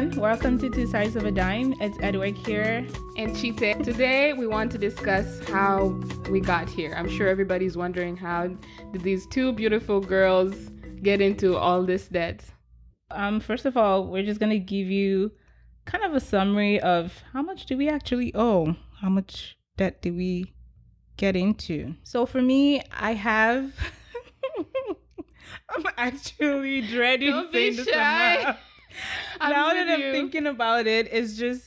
everyone. Welcome to Two Sides of a Dime. It's Eduek here. And Chite. Today we want to discuss how we got here. I'm sure everybody's wondering, how did these two beautiful girls get into all this debt? First of all, we're just going to give you kind of a summary of how much do we actually owe? How much debt did we get into? So for me, I have... I'm actually dreading Don't saying be this shy. amount. Now that I'm thinking about it, it's just,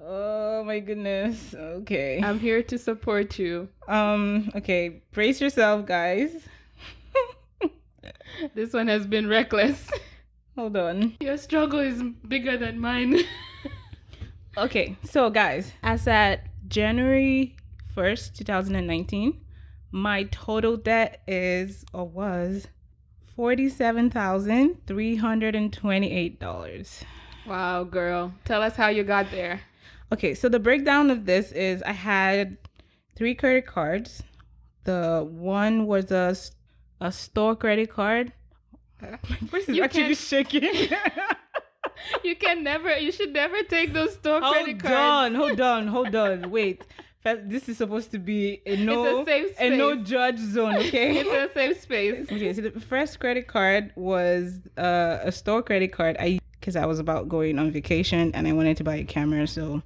oh my goodness. Okay. I'm here to support you. Okay, brace yourself, guys. This one has been reckless. Hold on. Your struggle is bigger than mine. Okay, so guys, as at January 1st, 2019, my total debt is or was $47,328. Wow, girl. Tell us how you got there. Okay, so the breakdown of this is I had 3 credit cards. The one was a store credit card. My voice is actually shaking. You should never take those store credit cards. Hold on. Wait. This is supposed to be a It's a safe space. no judge zone, okay? It's a safe space. Okay, so the first credit card was a store credit card. Because I was about going on vacation and I wanted to buy a camera, so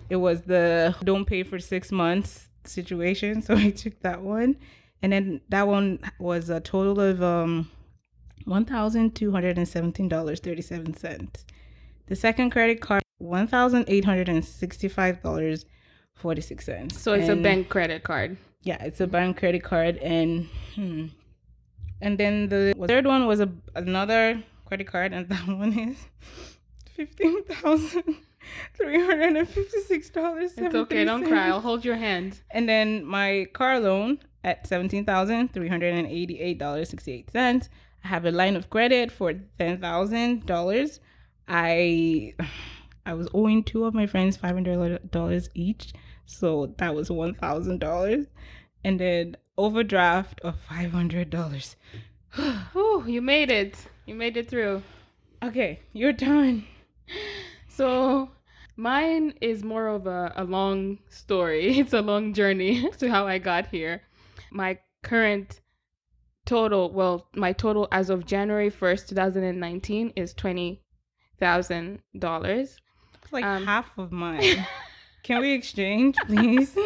it was the don't pay for 6 months situation. So I took that one, and then that one was a total of $1,217.37. The second credit card, $1,865.46. So it's a bank credit card. Yeah, it's a bank credit card, and then the third one was another credit card, and that one is $15,356. It's okay, don't cry. I'll hold your hand. And then my car loan at $17,388.68. I have a line of credit for $10,000. I was owing 2 of my friends $500 each, so that was $1,000, and then overdraft of $500. Whew, you made it. You made it through. Okay, your turn. So mine is more of a long story. It's a long journey to how I got here. My total as of January 1st, 2019 is $20,000. It's like half of mine. Can we exchange, please?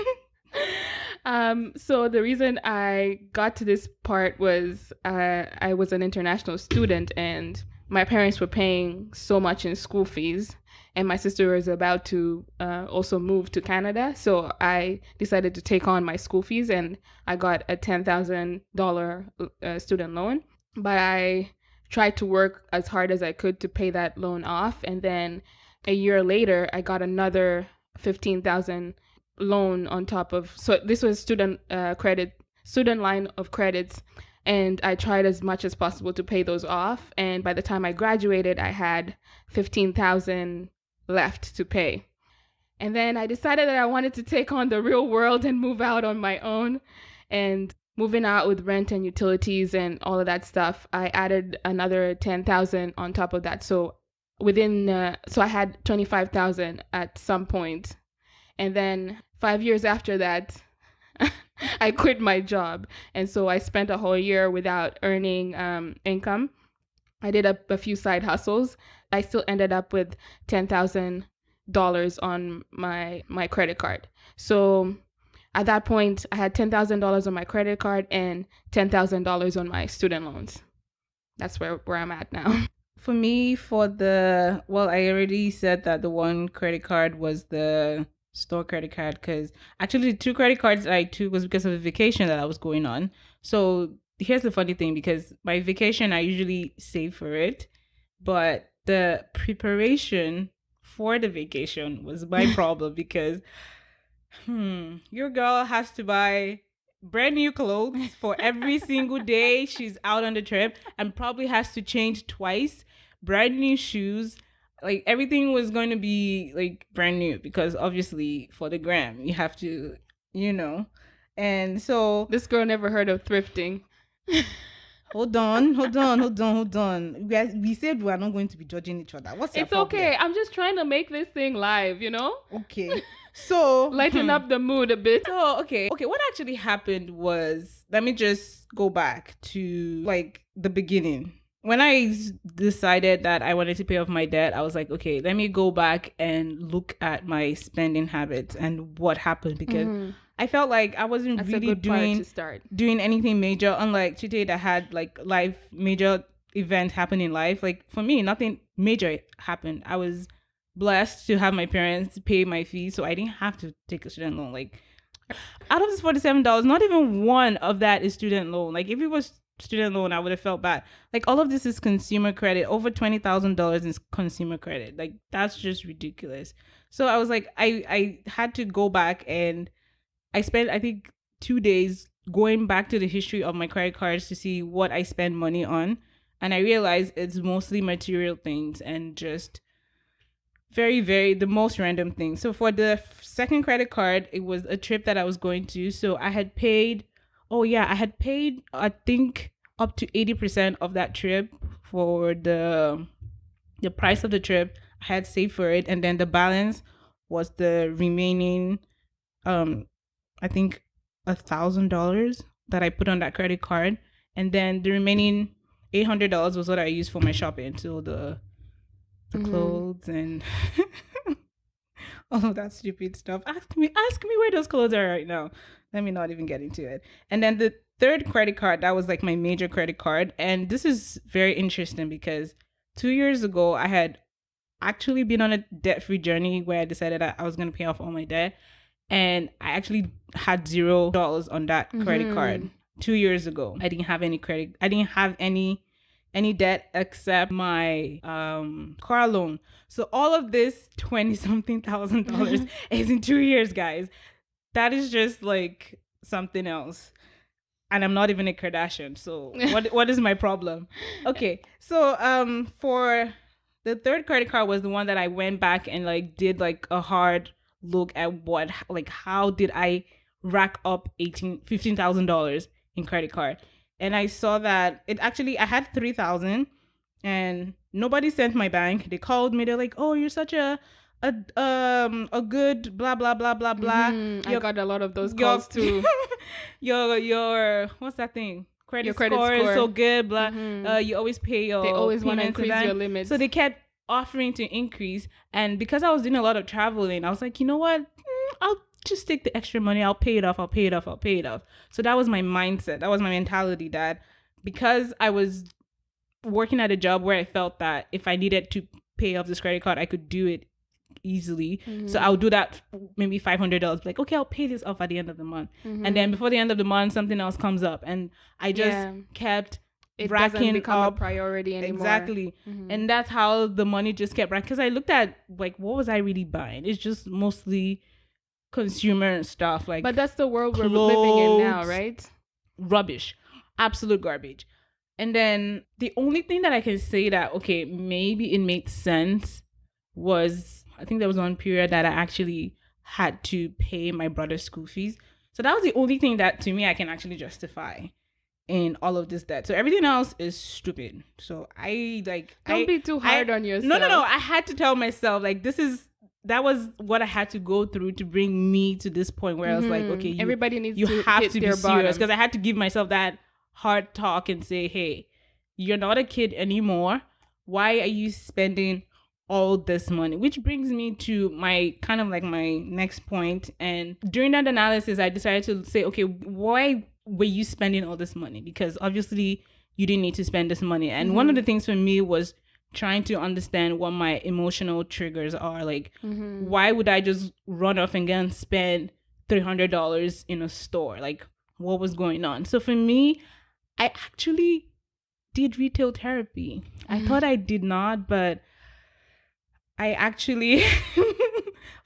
So the reason I got to this part was I was an international student, and my parents were paying so much in school fees, and my sister was about to also move to Canada. So I decided to take on my school fees, and I got a $10,000 student loan. But I tried to work as hard as I could to pay that loan off, and then a year later, I got another $15,000 loan on top of. So this was student line of credits, and I tried as much as possible to pay those off. And by the time I graduated, I had $15,000 left to pay. And then I decided that I wanted to take on the real world and move out on my own. And moving out with rent and utilities and all of that stuff, I added another $10,000 on top of that. So so I had $25,000 at some point. And then 5 years after that, I quit my job. And so I spent a whole year without earning income. I did a few side hustles. I still ended up with $10,000 on my credit card. So at that point, I had $10,000 on my credit card and $10,000 on my student loans. That's where I'm at now. For me, I already said that the one credit card was the store credit card, because actually the 2 credit cards I took was because of a vacation that I was going on. So here's the funny thing, because my vacation, I usually save for it, but the preparation for the vacation was my problem because your girl has to buy brand new clothes for every single day she's out on the trip, and probably has to change twice, brand new shoes. Like everything was going to be like brand new, because obviously for the gram you have to, And so this girl never heard of thrifting. hold on. We said we are not going to be judging each other. What's your It's problem? okay. I'm just trying to make this thing live, Okay. So, Lighten up the mood a bit. okay, what actually happened was, let me just go back to like the beginning. When decided that I wanted to pay off my debt, I was like, okay, let me go back and look at my spending habits and what happened, because I felt like I wasn't That's a really good part to start. doing anything major, unlike Chite that had like life major event happen in life. Like for me, nothing major happened. I was blessed to have my parents pay my fees, so I didn't have to take a student loan. Like out of this $47, not even one of that is student loan. Like if it was student loan, I would have felt bad. Like all of this is consumer credit. Over $20,000 is consumer credit. Like that's just ridiculous. So I was like, I had to go back, and I spent, I think, 2 days going back to the history of my credit cards to see what I spend money on. And I realized it's mostly material things and just very, very the most random things. So for the second credit card, it was a trip that I was going to. So I had paid, oh yeah, I had paid, I think, up to 80% of that trip for the price of the trip. I had saved for it, and then the balance was the remaining, I think, $1,000 that I put on that credit card, and then the remaining $800 was what I used for my shopping. So the clothes and all of that stupid stuff. Ask me where those clothes are right now. Let me not even get into it. And then the third credit card, that was like my major credit card, and this is very interesting because 2 years ago I had actually been on a debt-free journey where I decided that I was going to pay off all my debt, and I actually had $0 on that credit card 2 years ago. I didn't have any credit. I didn't have any debt except my car loan. So all of this 20 something thousand dollars is in 2 years, guys. That is just like something else. And I'm not even a Kardashian. So what is my problem? Okay. So for the third credit card was the one that I went back and like did like a hard look at what, like, how did I rack up $15,000 in credit card. And I saw that it actually, I had 3,000 and nobody sent my bank. They called me. They're like, "Oh, you're such a good blah blah blah blah blah." I got a lot of those calls too. Your what's that thing? Credit, Your credit score is score. so good. Blah. You always pay your. They always want to payments and increase that. your limits. So they kept offering to increase, and because I was doing a lot of traveling, I was like, you know what? I'll just take the extra money. I'll pay it off. I'll pay it off. I'll pay it off. So that was my mindset. That was my mentality, that because I was working at a job where I felt that if I needed to pay off this credit card, I could do it easily. So I'll do that, maybe $500. Like, okay, I'll pay this off at the end of the month. And then before the end of the month, something else comes up, and I just kept it racking doesn't become up a priority anymore. Exactly. And that's how the money just kept racking. Because I looked at like, what was I really buying? It's just mostly consumer stuff, like, but that's the world clothes, we're living in now, right? Rubbish, absolute garbage. And then the only thing that I can say that, okay, maybe it made sense was, I think there was one period that I actually had to pay my brother's school fees. So that was the only thing that to me I can actually justify in all of this debt. So everything else is stupid. So Don't be too hard on yourself. No. I had to tell myself, like, that was what I had to go through to bring me to this point where I was like, okay, everybody needs you to have hit to be their serious, bottom. because I had to give myself that hard talk and say, hey, you're not a kid anymore. Why are you spending all this money? Which brings me to my kind of like my next point. And during that analysis, I decided to say, okay, why were you spending all this money? Because obviously you didn't need to spend this money. And one of the things for me was trying to understand what my emotional triggers are. Like, why would I just run off and go and spend $300 in a store? Like, what was going on? So for me, I actually did retail therapy. I thought I did not, but I actually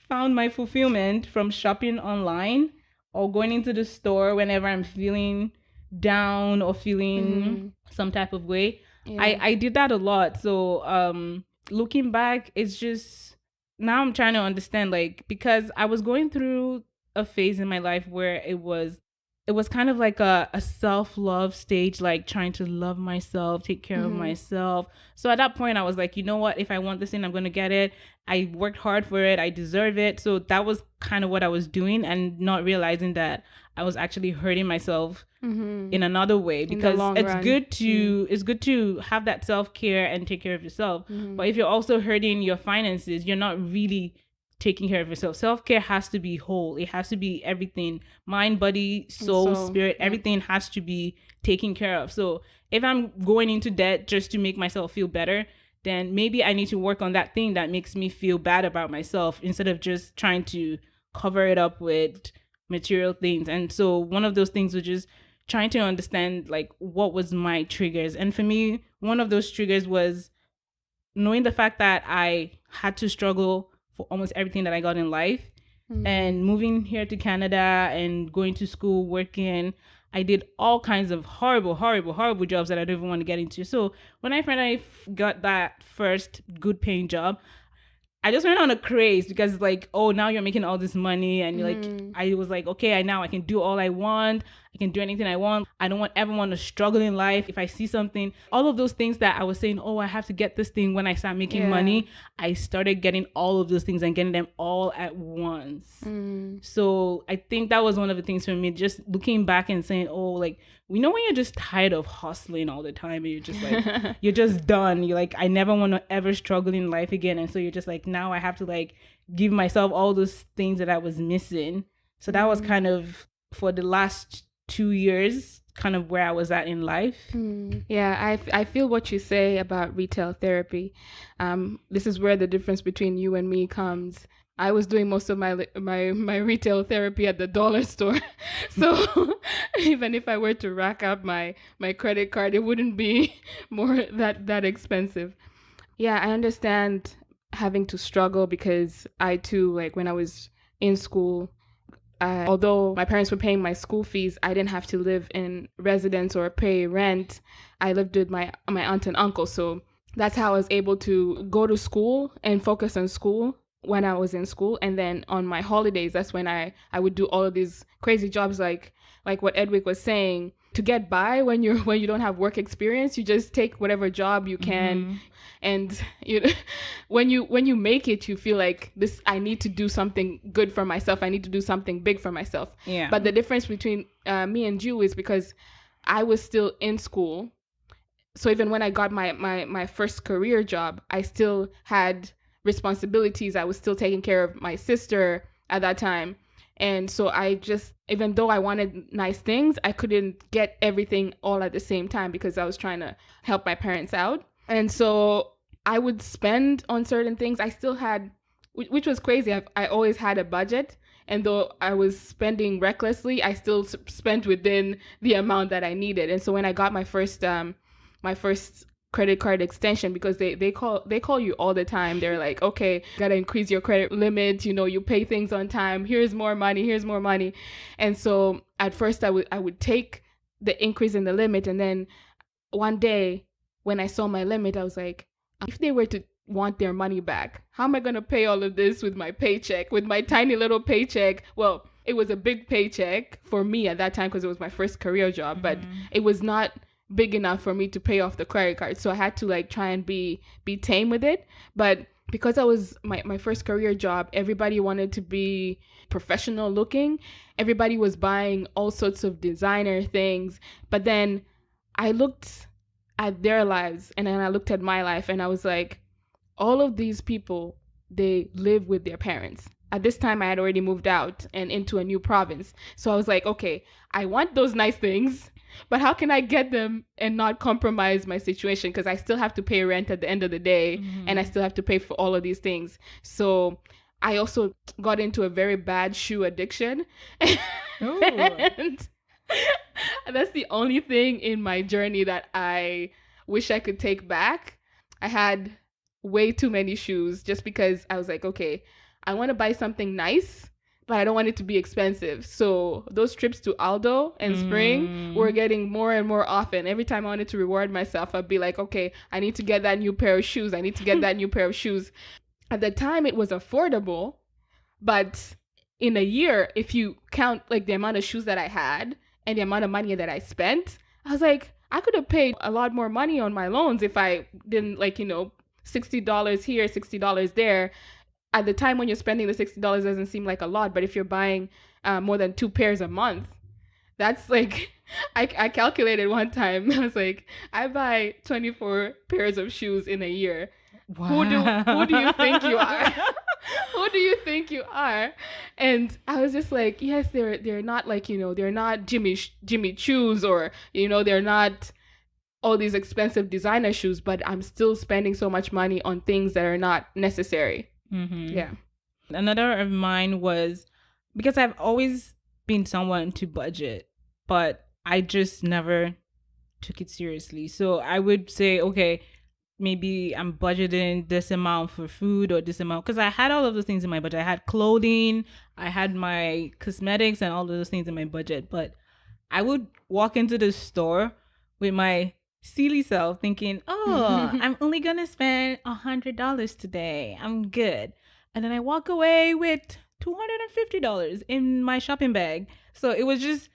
found my fulfillment from shopping online or going into the store whenever I'm feeling down or feeling some type of way. Yeah. I did that a lot. So looking back, it's just, now I'm trying to understand, like, because I was going through a phase in my life where it was it was kind of like a self-love stage, like trying to love myself, take care of Mm-hmm. myself. So at that point I was like, you know what, if I want this thing, I'm going to get it. I worked hard for it, I deserve it. So that was kind of what I was doing, and not realizing that I was actually hurting myself Mm-hmm. in another way, In the because long run. it's good to have that self-care and take care of yourself. Mm-hmm. But if you're also hurting your finances, you're not really taking care of yourself. Self-care has to be whole. It has to be everything. Mind, body, And soul, so, spirit, yeah. everything has to be taken care of. So if I'm going into debt just to make myself feel better, then maybe I need to work on that thing that makes me feel bad about myself, instead of just trying to cover it up with material things. And so one of those things was just trying to understand like what was my triggers. And for me, one of those triggers was knowing the fact that I had to struggle for almost everything that I got in life. Mm-hmm. And moving here to Canada and going to school, working, I did all kinds of horrible, horrible, horrible jobs that I don't even want to get into. So when I finally got that first good paying job, I just went on a craze, because like, oh, now you're making all this money, and like, Mm-hmm. I was like, okay, I can do all I want. I can do anything I want. I don't want everyone to struggle in life. If I see something, all of those things that I was saying, oh, I have to get this thing when I start making Yeah. money, I started getting all of those things and getting them all at once. Mm. So I think that was one of the things for me, just looking back and saying, oh, like, we know when you're just tired of hustling all the time, and you're just like, you're just done. You're like, I never want to ever struggle in life again. And so you're just like, now I have to like give myself all those things that I was missing. So that was Mm. kind of for the last 2 years, kind of where I was at in life. Mm. Yeah, I feel what you say about retail therapy. This is where the difference between you and me comes. I was doing most of my retail therapy at the dollar store, so even if I were to rack up my credit card, it wouldn't be more that expensive. Yeah, I understand having to struggle, because I too, like when I was in school, although my parents were paying my school fees, I didn't have to live in residence or pay rent. I lived with my aunt and uncle, so that's how I was able to go to school and focus on school when I was in school. And then on my holidays, that's when I would do all of these crazy jobs, like what Edwick was saying. To get by when you don't have work experience, you just take whatever job you can, and when you make it, you feel like, this, I need to do something good for myself, I need to do something big for myself. Yeah. But the difference between me and you is because I was still in school, so even when I got my first career job, I still had responsibilities. I was still taking care of my sister at that time. And so I just, even though I wanted nice things, I couldn't get everything all at the same time, because I was trying to help my parents out. And so I would spend on certain things. I still had, which was crazy. I always had a budget. And though I was spending recklessly, I still spent within the amount that I needed. And so when I got my first credit card extension, because they call you all the time, they're like, okay, gotta increase your credit limit, you pay things on time, here's more money. And so at first I would take the increase in the limit, and then one day when I saw my limit, I was like, if they were to want their money back, how am I going to pay all of this with my paycheck, with my tiny little paycheck? Well, it was a big paycheck for me at that time, because it was my first career job, but it was not big enough for me to pay off the credit card. So I had to like try and be tame with it. But because I was my first career job, everybody wanted to be professional looking. Everybody was buying all sorts of designer things. But then I looked at their lives, and then I looked at my life, and I was like, all of these people, they live with their parents. At this time, I had already moved out and into a new province. So I was like, okay, I want those nice things, but how can I get them and not compromise my situation? Because I still have to pay rent at the end of the day, and I still have to pay for all of these things. So I also got into a very bad shoe addiction. And that's the only thing in my journey that I wish I could take back. I had way too many shoes, just because I was like, okay, I want to buy something nice, but I don't want it to be expensive. So those trips to Aldo and Spring were getting more and more often. Every time I wanted to reward myself, I'd be like, okay, I need to get that new pair of shoes. I need to get that new pair of shoes. At the time, it was affordable, but in a year, if you count like the amount of shoes that I had and the amount of money that I spent, I was like, I could have paid a lot more money on my loans if I didn't, like, $60 here, $60 there. At the time when you're spending the $60 doesn't seem like a lot, but if you're buying more than 2 pairs a month, that's like, I calculated one time. I was like, I buy 24 pairs of shoes in a year. Wow. Who do you think you are? Who do you think you are? And I was just like, yes, they're not like, they're not Jimmy Choos, or they're not all these expensive designer shoes, but I'm still spending so much money on things that are not necessary. Mm-hmm. Yeah. Another of mine was because I've always been someone to budget, but I just never took it seriously. So I would say, okay, maybe I'm budgeting this amount for food or this amount, because I had all of those things in my budget. I had clothing, I had my cosmetics and all of those things in my budget. But I would walk into the store with my silly self thinking, oh, I'm only gonna spend $100 today, I'm good. And then I walk away with $250 in my shopping bag. So it was just,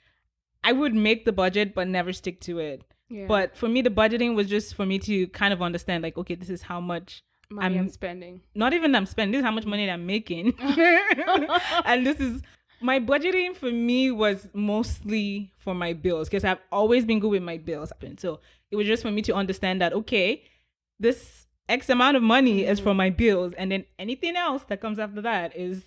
I would make the budget but never stick to it. Yeah. But for me, the budgeting was just for me to kind of understand, like, okay, this is how much money I'm spending. Not even I'm spending, this is how much money I'm making. And this is, my budgeting for me was mostly for my bills, because I've always been good with my bills. So it was just for me to understand that, okay, this X amount of money is for my bills, and then anything else that comes after that is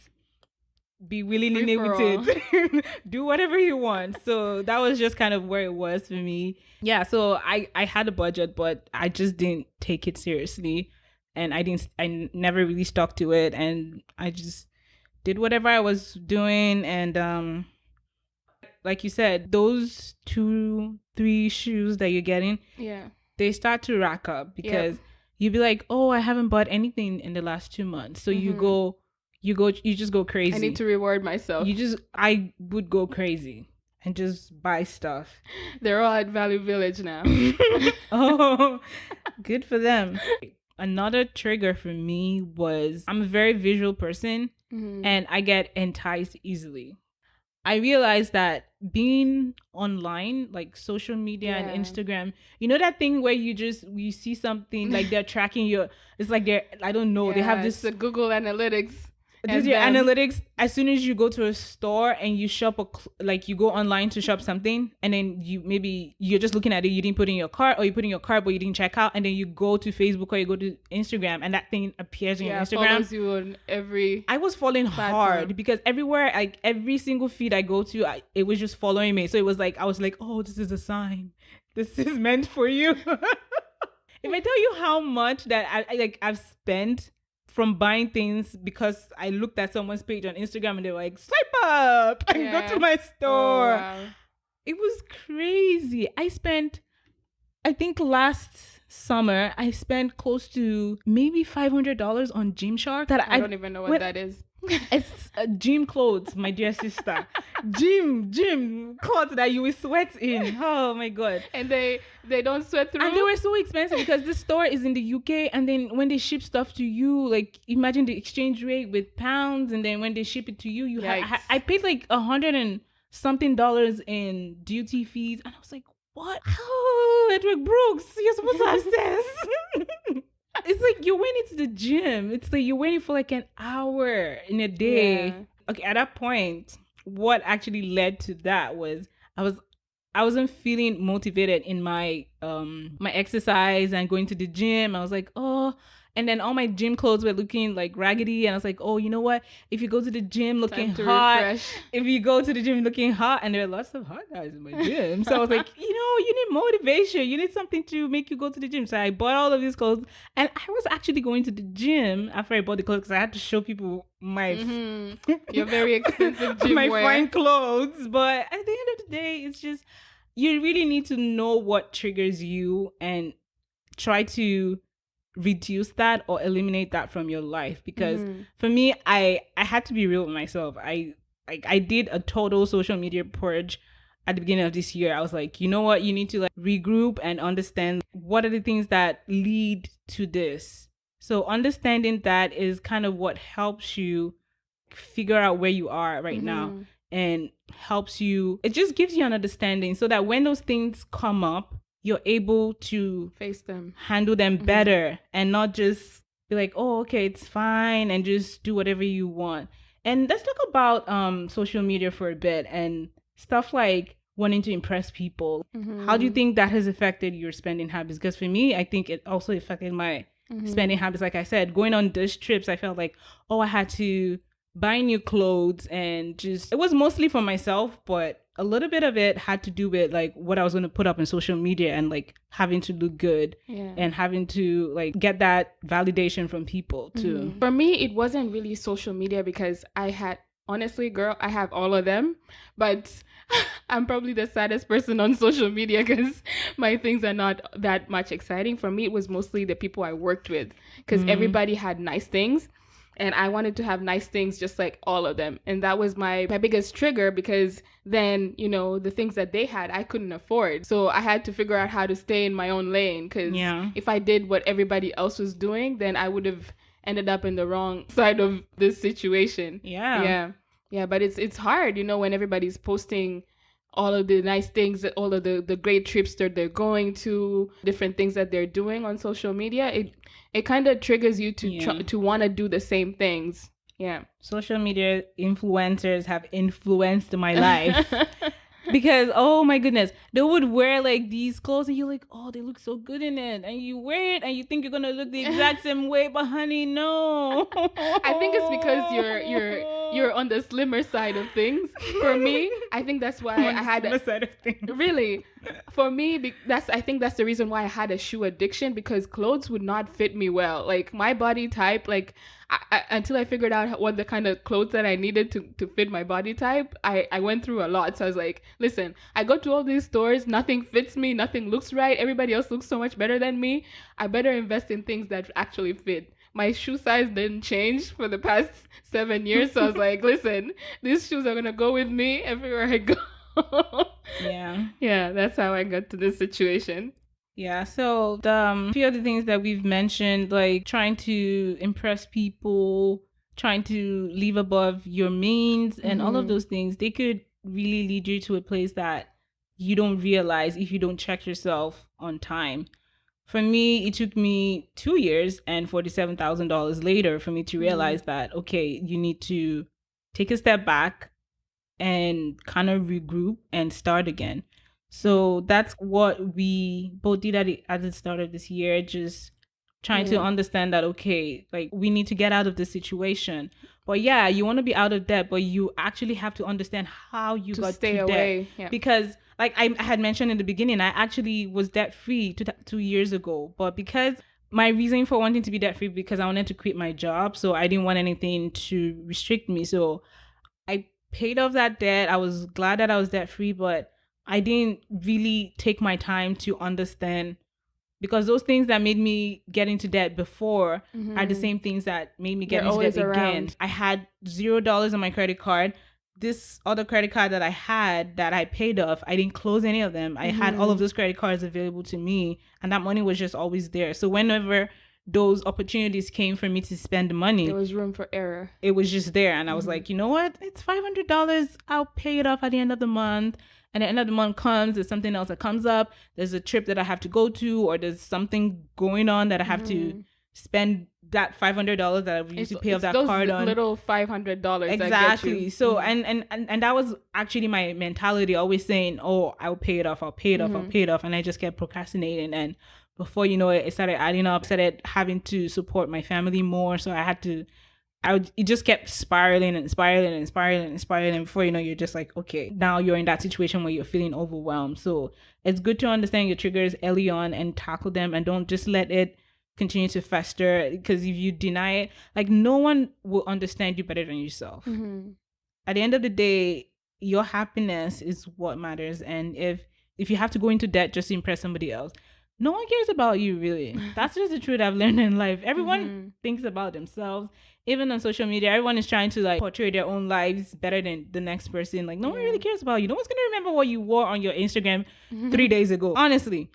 be willingly with it. Do whatever you want. So that was just kind of where it was for me. Yeah, so I had a budget, but I just didn't take it seriously, and I never really stuck to it, and I just did whatever I was doing. And like you said, those 2-3 shoes that you're getting, yeah, they start to rack up, because you'd be like, oh, I haven't bought anything in the last 2 months. So you just go crazy. I need to reward myself. I would go crazy and just buy stuff. They're all at Value Village now. Oh, good for them. Another trigger for me was, I'm a very visual person, and I get enticed easily. I realized that being online, like social media and Instagram, that thing where you see something like they're tracking your, it's like I don't know, they have this the Google Analytics. This your analytics. As soon as you go to a store and you shop you go online to shop something, and then you're just looking at it, you didn't put in your cart, or you put in your cart but you didn't check out, and then you go to Facebook or you go to Instagram and that thing appears in your Instagram. Follows you on every I was falling platform. Hard, because everywhere, like every single feed I go to, it was just following me. So it was like, I was like, oh, this is a sign. This is meant for you. If I tell you how much that I've spent from buying things because I looked at someone's page on Instagram and they were like, swipe up and go to my store. Oh, wow. It was crazy. I think last summer, I spent close to maybe $500 on Gymshark. I don't even know what that is. It's gym clothes, my dear sister. Gym clothes that you will sweat in. Oh my god! And they don't sweat through. And they were so expensive because the store is in the UK, and then when they ship stuff to you, like imagine the exchange rate with pounds, and then when they ship it to you, I paid like $100 and something in duty fees, and I was like, what? Oh, Edward Brooks, you're supposed to have sense. It's like you're waiting to the gym. It's like you're waiting for like an hour in a day. Yeah. Okay, at that point, what actually led to that was I wasn't feeling motivated in my my exercise and going to the gym. I was like, oh, and then all my gym clothes were looking like raggedy, and I was like, oh, you know what? If you go to the gym looking hot, and there are lots of hot guys in my gym, so I was like, you need motivation. You need something to make you go to the gym. So I bought all of these clothes, and I was actually going to the gym after I bought the clothes because I had to show people my your very expensive gym my wear. Fine clothes. But at the end of the day, it's just you really need to know what triggers you and try to reduce that or eliminate that from your life. Because for me, I had to be real with myself. I did a total social media purge at the beginning of this year. I was like, you know what, you need to like regroup and understand what are the things that lead to this. So understanding that is kind of what helps you figure out where you are right now. and helps you. It just gives you an understanding so that when those things come up, you're able to face them, handle them better, and not just be like, oh, okay, it's fine, and just do whatever you want. And let's talk about social media for a bit and stuff like wanting to impress people. How do you think that has affected your spending habits? Because for me, I think it also affected my spending habits. Like I said, going on these trips, I felt like, oh, I had to buy new clothes, and just, it was mostly for myself, but a little bit of it had to do with like what I was going to put up in social media, and like having to look good, and having to like get that validation from people too. For me, it wasn't really social media, because I had, honestly, girl, I have all of them, but I'm probably the saddest person on social media because my things are not that much exciting. For me, it was mostly the people I worked with, because everybody had nice things. And I wanted to have nice things just like all of them. And that was my biggest trigger, because then, you know, the things that they had, I couldn't afford. So I had to figure out how to stay in my own lane, because if I did what everybody else was doing, then I would have ended up in the wrong side of this situation. Yeah, but it's hard, you know, when everybody's posting all of the nice things, all of the great trips that they're going to, different things that they're doing on social media. It kind of triggers you to want to do the same things. Yeah. Social media influencers have influenced my life. Because, oh my goodness, they would wear like these clothes and you're like, oh, they look so good in it. And you wear it and you think you're going to look the exact same way, but honey, no. I think it's because you're on the slimmer side of things. For me, I think that's why I had a side of things. Really, for me, I think that's the reason why I had a shoe addiction, because clothes would not fit me well. Like my body type, like until I figured out what the kind of clothes that I needed to fit my body type, I went through a lot. So I was like, listen, I go to all these stores, nothing fits me, nothing looks right, everybody else looks so much better than me. I better invest in things that actually fit. My shoe size didn't change for the past 7 years. So I was like, listen, these shoes are going to go with me everywhere I go. Yeah, that's how I got to this situation. Yeah, so the few other things that we've mentioned, like trying to impress people, trying to live above your means, and all of those things, they could really lead you to a place that you don't realize if you don't check yourself on time. For me, it took me 2 years and $47,000 later for me to realize that, okay, you need to take a step back and kind of regroup and start again. So that's what we both did at the start of this year, just trying to understand that, okay, like we need to get out of this situation. But yeah, you want to be out of debt, but you actually have to understand how you got to debt. Yeah. Because like I had mentioned in the beginning, I actually was debt free 2 years ago. But because my reason for wanting to be debt free, because I wanted to quit my job. So I didn't want anything to restrict me. So I paid off that debt. I was glad that I was debt free, but I didn't really take my time to understand, because those things that made me get into debt before are the same things that made me get into debt again. I had $0 on my credit card. This other credit card that I had that I paid off, I didn't close any of them. I had all of those credit cards available to me, and that money was just always there. So whenever those opportunities came for me to spend money, there was room for error. It was just there. And I was like, you know what? It's $500. I'll pay it off at the end of the month. And the end of the month comes, there's something else that comes up. There's a trip that I have to go to, or there's something going on that I have to spend that $500 that I used to pay off that card on. Little $500. Exactly. So and that was actually my mentality, always saying, oh, I'll pay it off, I'll pay it off, I'll pay it off. And I just kept procrastinating. And before you know it, it started adding up, started having to support my family more. So it just kept spiraling and spiraling and spiraling and spiraling. Before you know, you're just like, okay, now you're in that situation where you're feeling overwhelmed. So it's good to understand your triggers early on and tackle them, and don't just let it continue to fester, because if you deny it, like, no one will understand you better than yourself. At the end of the day, your happiness is what matters. And if you have to go into debt just to impress somebody else, no one cares about you, really. That's just the truth I've learned in life. Everyone thinks about themselves. Even on social media, everyone is trying to like portray their own lives better than the next person. Like, no one really cares about you. No one's going to remember what you wore on your Instagram 3 days ago. Honestly.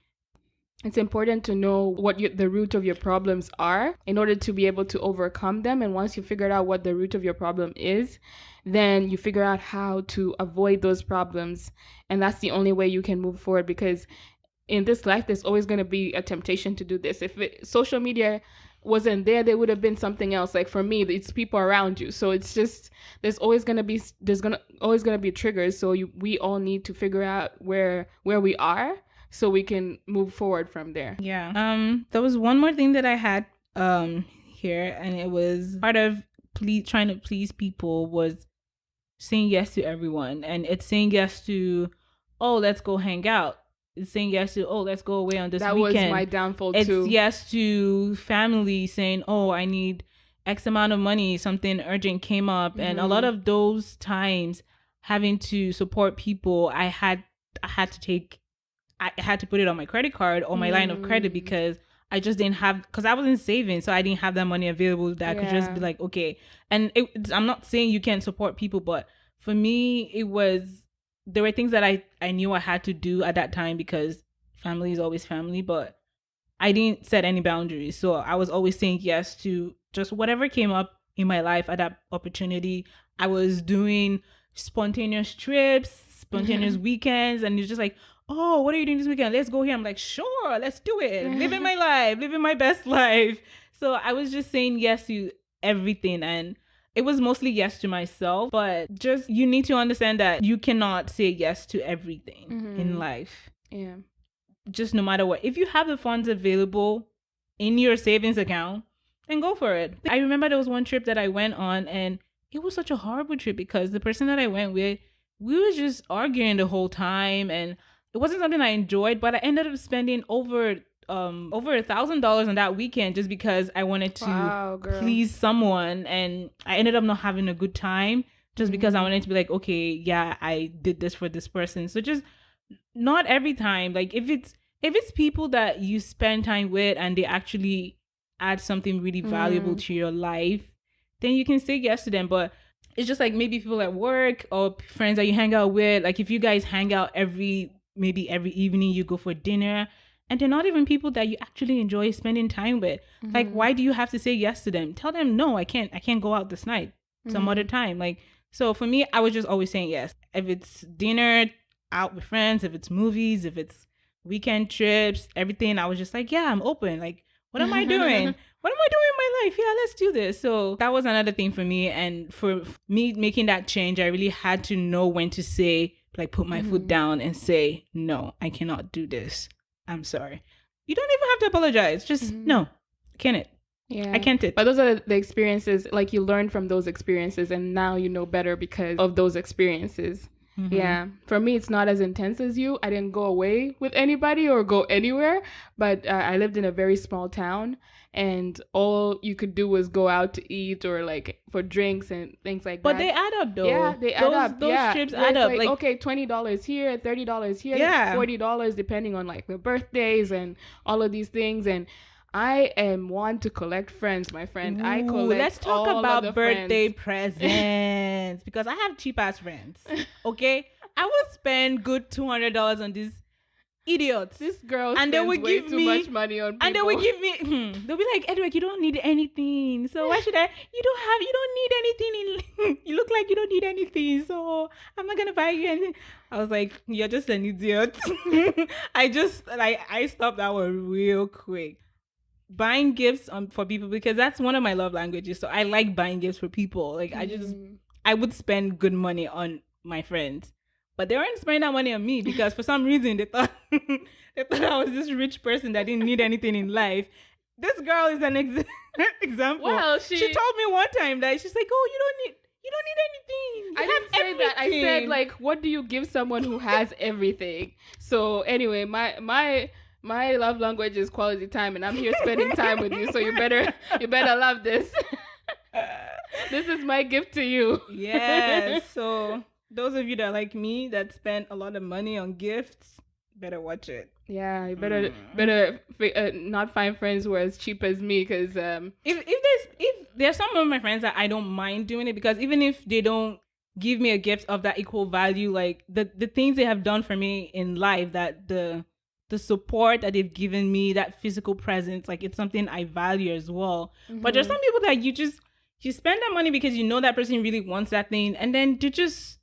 it's important to know what the root of your problems are in order to be able to overcome them. And once you figure out what the root of your problem is, then you figure out how to avoid those problems. And that's the only way you can move forward, because in this life, there's always going to be a temptation to do this. If social media wasn't there, there would have been something else. Like for me, it's people around you. So it's just, always going to be triggers. So we all need to figure out where we are so we can move forward from there. Yeah. There was one more thing that I had here, and it was part of trying to please people was saying yes to everyone. And it's saying yes to, oh, let's go hang out. It's saying yes to, oh, let's go away on this That weekend. was my downfall It's too. yes to family saying, oh, I need X amount of money, something urgent came up. And a lot of those times having to support people, I had to put it on my credit card or my line of credit, because I just didn't have, because I wasn't saving, so I didn't have that money available that I could just be like, okay. And I'm not saying you can't support people, but for me, there were things that I knew I had to do at that time, because family is always family, but I didn't set any boundaries. So I was always saying yes to just whatever came up in my life at that opportunity. I was doing spontaneous trips, spontaneous weekends, and it's just like, oh, what are you doing this weekend? Let's go here. I'm like, sure, let's do it. Living my life, living my best life. So I was just saying yes to everything, and it was mostly yes to myself. But just, you need to understand that you cannot say yes to everything in life. Yeah. Just no matter what. If you have the funds available in your savings account, then go for it. I remember there was one trip that I went on, and it was such a horrible trip because the person that I went with, we were just arguing the whole time, and it wasn't something I enjoyed, but I ended up spending over $1,000 on that weekend just because I wanted to please someone, and I ended up not having a good time just because I wanted to be like, okay, yeah, I did this for this person. So just not every time. Like if it's people that you spend time with and they actually add something really valuable to your life, then you can say yes to them. But it's just like maybe people at work or friends that you hang out with. Like if you guys hang out maybe every evening, you go for dinner, and they're not even people that you actually enjoy spending time with. Like, why do you have to say yes to them? Tell them, no, I can't go out this night, some other time. Like, so for me, I was just always saying yes. If it's dinner out with friends, if it's movies, if it's weekend trips, everything, I was just like, yeah, I'm open. Like, what am I doing? What am I doing in my life? Yeah, let's do this. So that was another thing for me. And for me making that change, I really had to know when to say, like, put my foot down and say, no, I cannot do this. I'm sorry. You don't even have to apologize. Just, no, can it? Yeah, I can't it. But those are the experiences, like you learn from those experiences, and now you know better because of those experiences. Yeah, for me, it's not as intense as you. I didn't go away with anybody or go anywhere, but I lived in a very small town, and all you could do was go out to eat or like for drinks and things like that. But they add up though. Yeah, they add up. Those trips add up. Like, okay, $20 here, $30 here, $40 depending on like the birthdays and all of these things. And I am one to collect friends, my friend. Ooh, I collect. let's talk all about of the birthday friends. presents because I have cheap ass friends. Okay, I will spend good $200 on these idiots. This girl and they spends would way give too me much money on people. and they would give me. They'll be like, Eduek, you don't need anything. So why should I? You don't need anything. You look like you don't need anything. So I'm not gonna buy you anything. I was like, you're just an idiot. I stopped that one real quick. Buying gifts for people, because that's one of my love languages. So I like buying gifts for people. Like I would spend good money on my friends, but they weren't spending that money on me because for some reason they thought I was this rich person that didn't need anything in life. This girl is an example. Well, she told me one time that she's like, "Oh, you don't need anything. I didn't say that. I said, like, what do you give someone who has everything?" So anyway, my love language is quality time, and I'm here spending time with you. So you better love this. This is my gift to you. Yes. So those of you that like me that spend a lot of money on gifts, better watch it. Yeah, you better not find friends who are as cheap as me, because if there's some of my friends that I don't mind doing it, because even if they don't give me a gift of that equal value, like the things they have done for me in life, that the the support that they've given me, that physical presence, like it's something I value as well. But there's some people that you spend that money because you know that person really wants that thing, and then they're just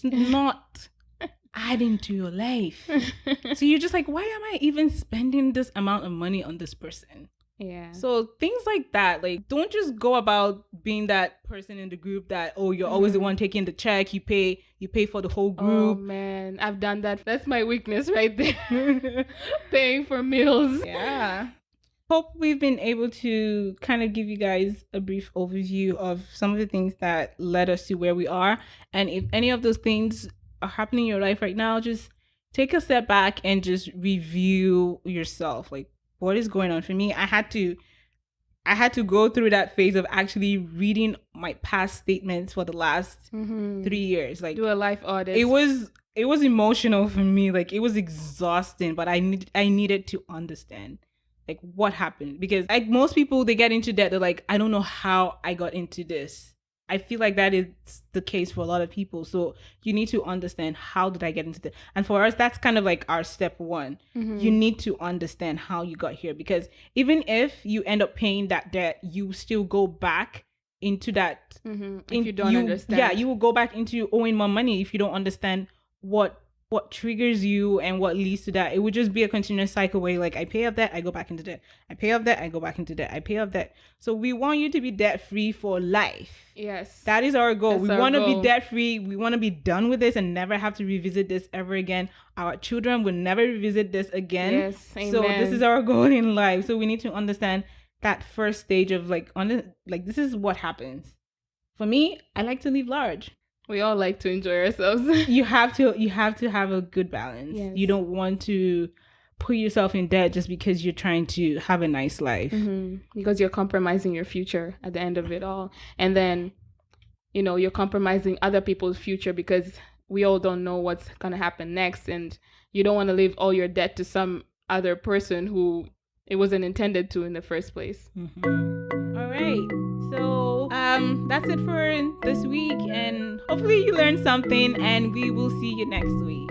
not adding to your life. So you're just like, why am I even spending this amount of money on this person? Yeah. So things like that, like don't just go about being that person in the group that, oh, you're always the one taking the check, you pay for the whole group. Oh man, I've done that. That's my weakness right there. Paying for meals. Yeah. Hope we've been able to kind of give you guys a brief overview of some of the things that led us to where we are. And if any of those things are happening in your life right now, just take a step back and just review yourself. Like, what is going on? For me, I had to go through that phase of actually reading my past statements for the last 3 years. Like, do a life audit. It was emotional for me. Like, it was exhausting, but I needed to understand like what happened, because like most people, they get into debt, they're like, I don't know how I got into this. I feel like that is the case for a lot of people. So you need to understand, how did I get into that? And for us, that's kind of like our step one. You need to understand how you got here, because even if you end up paying that debt, you still go back into that. If you don't understand. Yeah, you will go back into owing more money if you don't understand what triggers you and what leads to that. It would just be a continuous cycle where like, I pay off that, I go back into debt. I pay off that, I go back into debt. I pay off that. So we want you to be debt free for life. Yes. That is our goal. That's we want to be debt free. We want to be done with this and never have to revisit this ever again. Our children will never revisit this again. Yes. Amen. So this is our goal in life. So we need to understand that first stage of like, this is what happens. For me, I like to live large. We all like to enjoy ourselves. You have to have a good balance. Yes. You don't want to put yourself in debt just because you're trying to have a nice life. Because you're compromising your future at the end of it all. And then, you're compromising other people's future, because we all don't know what's going to happen next. And you don't want to leave all your debt to some other person who it wasn't intended to in the first place. All right. So that's it for this week, and hopefully you learned something, and we will see you next week.